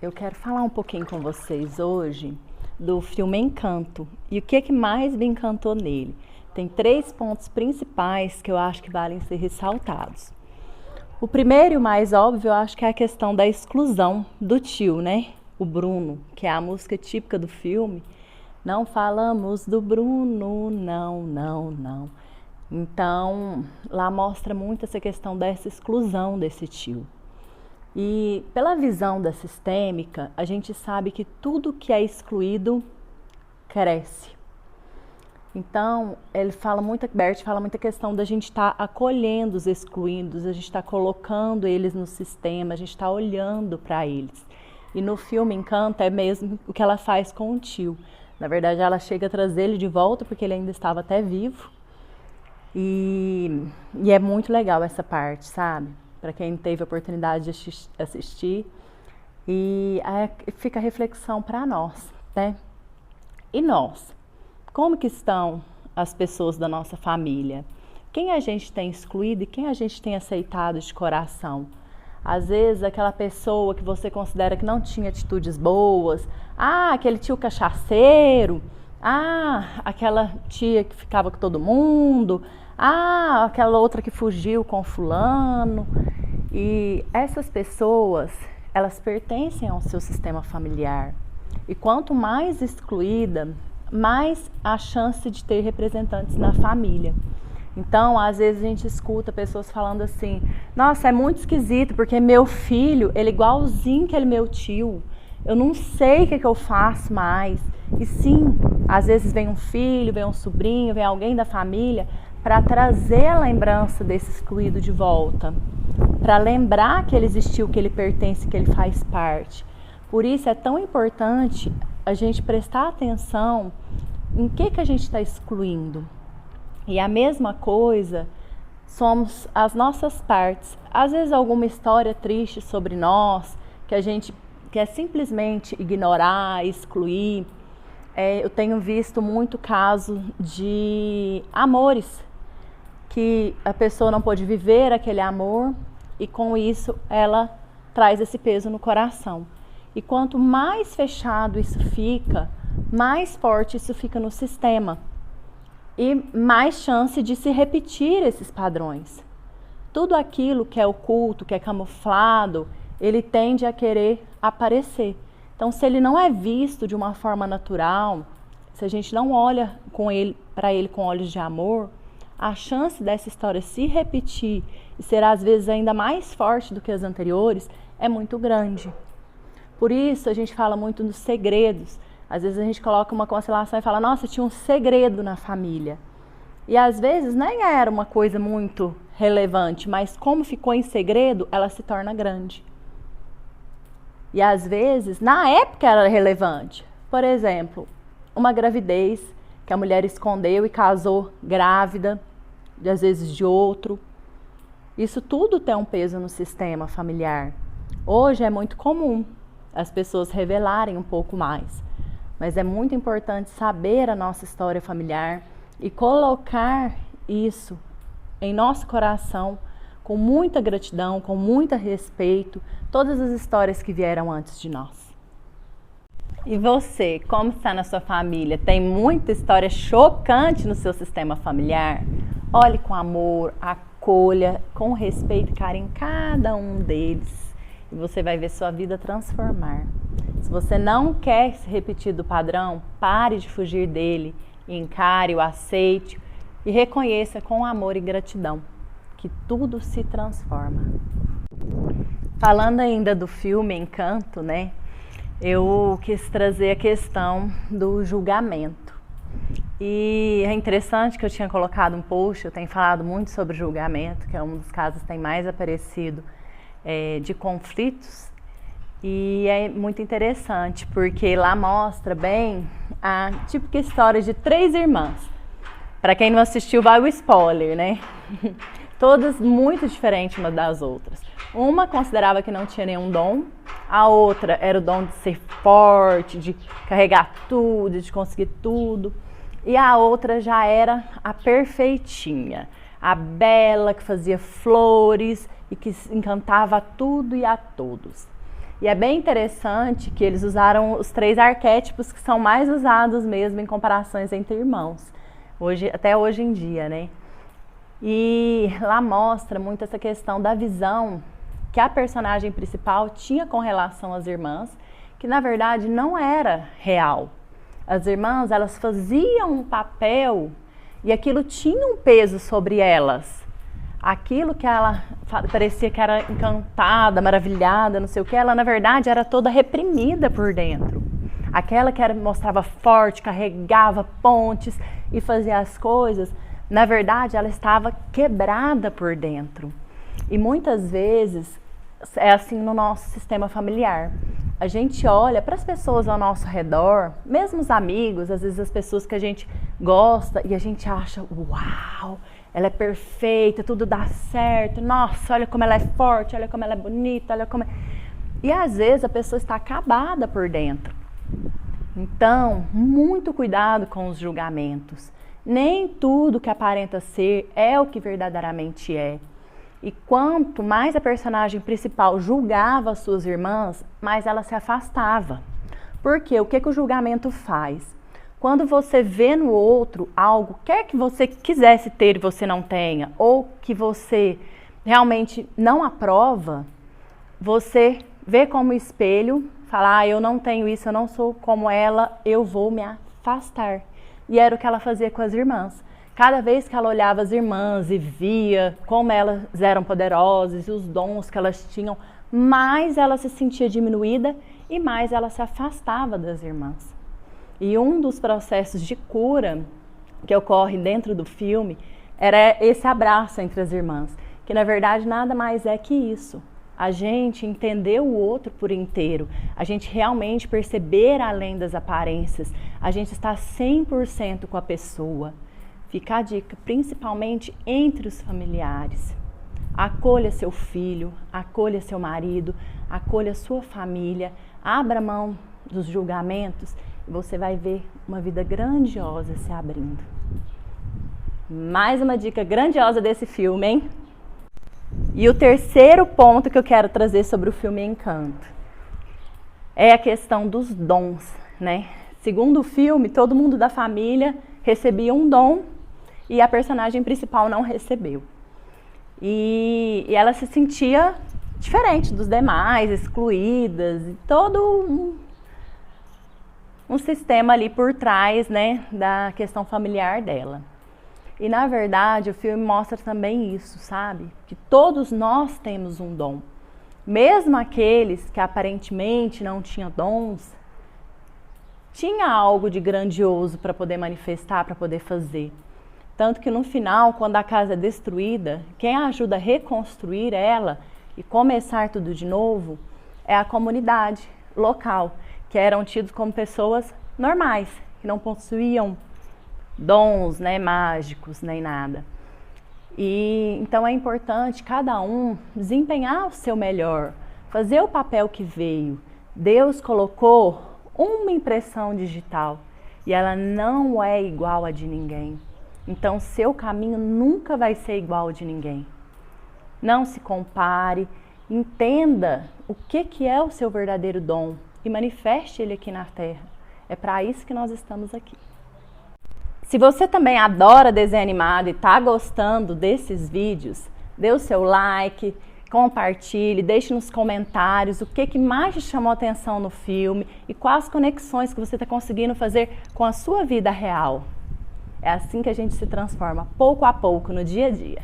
Eu quero falar um pouquinho com vocês hoje do filme Encanto e o que mais me encantou nele. Tem 3 pontos principais que eu acho que valem ser ressaltados. O primeiro e o mais óbvio, eu acho que é a questão da exclusão do tio, né? O Bruno, que é a música típica do filme. Não falamos do Bruno, não, não, não. Então, lá mostra muito essa questão dessa exclusão desse tio. E pela visão da sistêmica, a gente sabe que tudo que é excluído cresce. Então, Bert fala muita questão da gente estar acolhendo os excluídos, a gente estar colocando eles no sistema, a gente estar olhando para eles. E no filme Encanto é mesmo o que ela faz com o tio. Na verdade, ela chega a trazer ele de volta porque ele ainda estava até vivo. E é muito legal essa parte, sabe? Para quem teve a oportunidade de assistir. E aí fica a reflexão para nós, né? E nós? Como que estão as pessoas da nossa família? Quem a gente tem excluído e quem a gente tem aceitado de coração? Às vezes aquela pessoa que você considera que não tinha atitudes boas, aquele tio cachaceiro, aquela tia que ficava com todo mundo, aquela outra que fugiu com fulano. E essas pessoas, elas pertencem ao seu sistema familiar. E quanto mais excluída, mais a chance de ter representantes na família. Então, às vezes a gente escuta pessoas falando assim: nossa, é muito esquisito, porque meu filho, ele é igualzinho aquele meu tio. Eu não sei o que eu faço mais. E sim, às vezes vem um filho, vem um sobrinho, vem alguém da família para trazer a lembrança desse excluído de volta. Para lembrar que ele existiu, que ele pertence, que ele faz parte. Por isso é tão importante a gente prestar atenção em que a gente está excluindo. E a mesma coisa somos as nossas partes. Às vezes alguma história triste sobre nós, que a gente quer simplesmente ignorar, excluir. Eu tenho visto muito caso de amores, que a pessoa não pôde viver aquele amor e com isso ela traz esse peso no coração. E quanto mais fechado isso fica, mais forte isso fica no sistema. E mais chance de se repetir esses padrões. Tudo aquilo que é oculto, que é camuflado, ele tende a querer aparecer. Então, se ele não é visto de uma forma natural, se a gente não olha para ele com olhos de amor, a chance dessa história se repetir e ser às vezes ainda mais forte do que as anteriores é muito grande. Por isso, a gente fala muito dos segredos. Às vezes a gente coloca uma constelação e fala: nossa, tinha um segredo na família. E às vezes nem era uma coisa muito relevante, mas como ficou em segredo, ela se torna grande. E às vezes, na época era relevante. Por exemplo, uma gravidez que a mulher escondeu e casou grávida, às vezes de outro. Isso tudo tem um peso no sistema familiar. Hoje é muito comum as pessoas revelarem um pouco mais. Mas é muito importante saber a nossa história familiar e colocar isso em nosso coração com muita gratidão, com muito respeito, todas as histórias que vieram antes de nós. E você, como está na sua família? Tem muita história chocante no seu sistema familiar? Olhe com amor, acolha, com respeito e carinho cada um deles. E você vai ver sua vida transformar. Se você não quer se repetir do padrão, pare de fugir dele, encare-o, aceite e reconheça com amor e gratidão que tudo se transforma. Falando ainda do filme Encanto, né? Eu quis trazer a questão do julgamento. E é interessante que eu tinha colocado um post, eu tenho falado muito sobre julgamento, que é um dos casos que tem mais aparecido de conflitos. E é muito interessante, porque lá mostra bem a típica história de 3 irmãs. Para quem não assistiu, vai o spoiler, né? Todas muito diferentes umas das outras. Uma considerava que não tinha nenhum dom, a outra era o dom de ser forte, de carregar tudo, de conseguir tudo. E a outra já era a perfeitinha, a bela que fazia flores e que encantava tudo e a todos. E é bem interessante que eles usaram os 3 arquétipos que são mais usados mesmo em comparações entre irmãos, até hoje em dia, né? E lá mostra muito essa questão da visão que a personagem principal tinha com relação às irmãs, que na verdade não era real. As irmãs, elas faziam um papel e aquilo tinha um peso sobre elas. Aquilo que ela parecia que era encantada, maravilhada, não sei o que, ela na verdade era toda reprimida por dentro. Aquela que mostrava forte, carregava pontes e fazia as coisas, na verdade ela estava quebrada por dentro. E muitas vezes é assim no nosso sistema familiar. A gente olha para as pessoas ao nosso redor, mesmo os amigos, às vezes as pessoas que a gente gosta, e a gente acha, uau, ela é perfeita, tudo dá certo, nossa, olha como ela é forte, olha como ela é bonita, olha como... E às vezes a pessoa está acabada por dentro. Então, muito cuidado com os julgamentos. Nem tudo que aparenta ser é o que verdadeiramente é. E quanto mais a personagem principal julgava as suas irmãs, mais ela se afastava. Porque o que o julgamento faz? Quando você vê no outro algo, quer que você quisesse ter e você não tenha, ou que você realmente não aprova, você vê como espelho, fala, eu não tenho isso, eu não sou como ela, eu vou me afastar. E era o que ela fazia com as irmãs. Cada vez que ela olhava as irmãs e via como elas eram poderosas e os dons que elas tinham, mais ela se sentia diminuída e mais ela se afastava das irmãs. E um dos processos de cura que ocorre dentro do filme era esse abraço entre as irmãs, que na verdade nada mais é que isso. A gente entender o outro por inteiro, a gente realmente perceber além das aparências, a gente estar 100% com a pessoa. Fica a dica, principalmente entre os familiares. Acolha seu filho, acolha seu marido, acolha sua família, abra mão dos julgamentos e você vai ver uma vida grandiosa se abrindo. Mais uma dica grandiosa desse filme, hein? E o terceiro ponto que eu quero trazer sobre o filme Encanto é a questão dos dons, né? Segundo o filme, todo mundo da família recebia um dom e a personagem principal não recebeu. E ela se sentia diferente dos demais, excluídas, e todo um sistema ali por trás, né, da questão familiar dela. E na verdade o filme mostra também isso, sabe? Que todos nós temos um dom. Mesmo aqueles que aparentemente não tinham dons, tinha algo de grandioso para poder manifestar, para poder fazer. Tanto que no final, quando a casa é destruída, quem ajuda a reconstruir ela e começar tudo de novo é a comunidade local, que eram tidos como pessoas normais, que não possuíam dons, né, mágicos, nem nada. E então é importante cada um desempenhar o seu melhor, fazer o papel que veio. Deus colocou uma impressão digital e ela não é igual a de ninguém. Então seu caminho nunca vai ser igual ao de ninguém. Não se compare, entenda o que é o seu verdadeiro dom e manifeste ele aqui na Terra. É para isso que nós estamos aqui. Se você também adora desenho animado e está gostando desses vídeos, dê o seu like, compartilhe, deixe nos comentários o que mais te chamou a atenção no filme e quais conexões que você está conseguindo fazer com a sua vida real. É assim que a gente se transforma, pouco a pouco, no dia a dia.